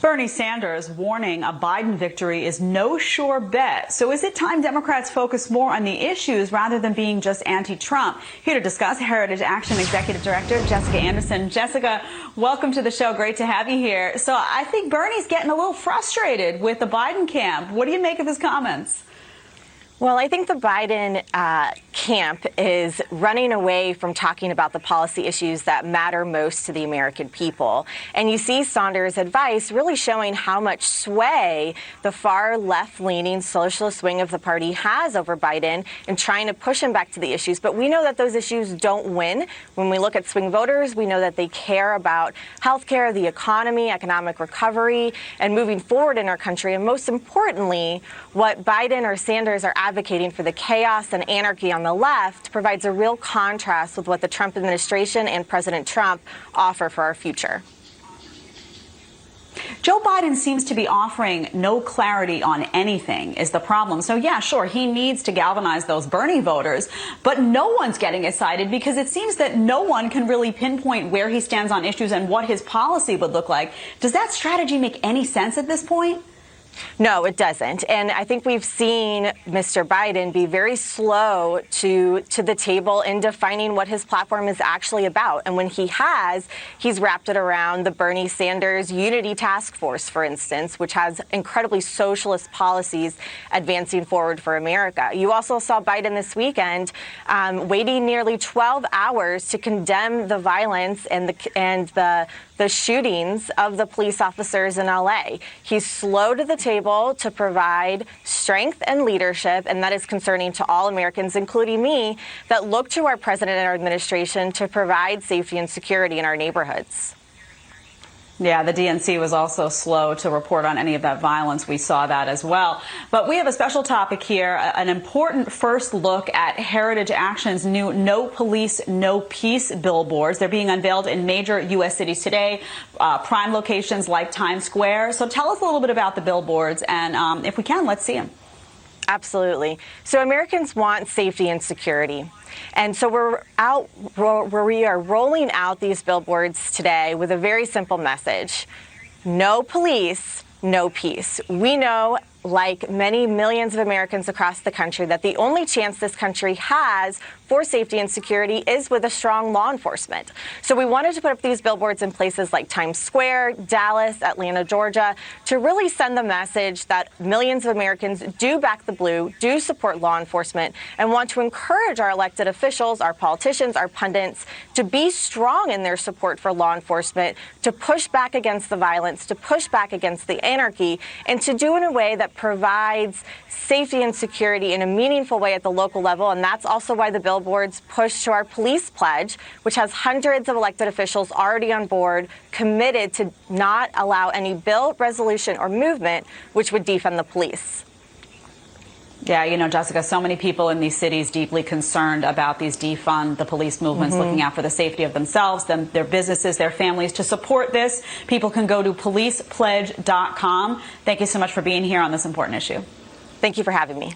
Bernie Sanders warning a Biden victory is no sure bet. So is it time Democrats focus more on the issues rather than being just anti-Trump? Here to discuss, Heritage Action Executive Director Jessica Anderson. Jessica, welcome to the show. Great to have you here. So I think Bernie's getting a little frustrated with the Biden camp. What do you make of his comments? Well, I think the Biden camp is running away from talking about the policy issues that matter most to the American people. And you see Sanders' advice really showing how much sway the far left-leaning socialist wing of the party has over Biden and trying to push him back to the issues. But we know that those issues don't win. When we look at swing voters, we know that they care about health care, the economy, economic recovery, and moving forward in our country. And most importantly, what Biden or Sanders are advocating for, the chaos and anarchy on the left, provides a real contrast with what the Trump administration and President Trump offer for our future. Joe Biden seems to be offering no clarity on anything is the problem. So, yeah, sure, he needs to galvanize those Bernie voters, but no one's getting excited because it seems that no one can really pinpoint where he stands on issues and what his policy would look like. Does that strategy make any sense at this point? No, it doesn't. And I think we've seen Mr. Biden be very slow to the table in defining what his platform is actually about. And when he has, he's wrapped it around the Bernie Sanders Unity Task Force, for instance, which has incredibly socialist policies advancing forward for America. You also saw Biden this weekend waiting nearly 12 hours to condemn the violence and the shootings of the police officers in L.A. He's slow to the table to provide strength and leadership, and that is concerning to all Americans, including me, that look to our president and our administration to provide safety and security in our neighborhoods. Yeah, the DNC was also slow to report on any of that violence. We saw that as well. But we have a special topic here, an important first look at Heritage Action's new No Police, No Peace billboards. They're being unveiled in major U.S. cities today, prime locations like Times Square. So tell us a little bit about the billboards, and if we can, let's see them. Absolutely. So Americans want safety and security. And so we are rolling out these billboards today with a very simple message. No police, no peace. We know, like many millions of Americans across the country, that the only chance this country has for safety and security is with a strong law enforcement. So we wanted to put up these billboards in places like Times Square, Dallas, Atlanta, Georgia, to really send the message that millions of Americans do back the blue, do support law enforcement, and want to encourage our elected officials, our politicians, our pundits to be strong in their support for law enforcement, to push back against the violence, to push back against the anarchy, and to do in a way that provides safety and security in a meaningful way at the local level. And that's also why the billboards push to our police pledge, which has hundreds of elected officials already on board, committed to not allow any bill, resolution, or movement which would defund the police. Yeah, you know, Jessica, so many people in these cities deeply concerned about these defund the police movements, looking out for the safety of themselves, their businesses, their families. To support this, people can go to policepledge.com. Thank you so much for being here on this important issue. Thank you for having me.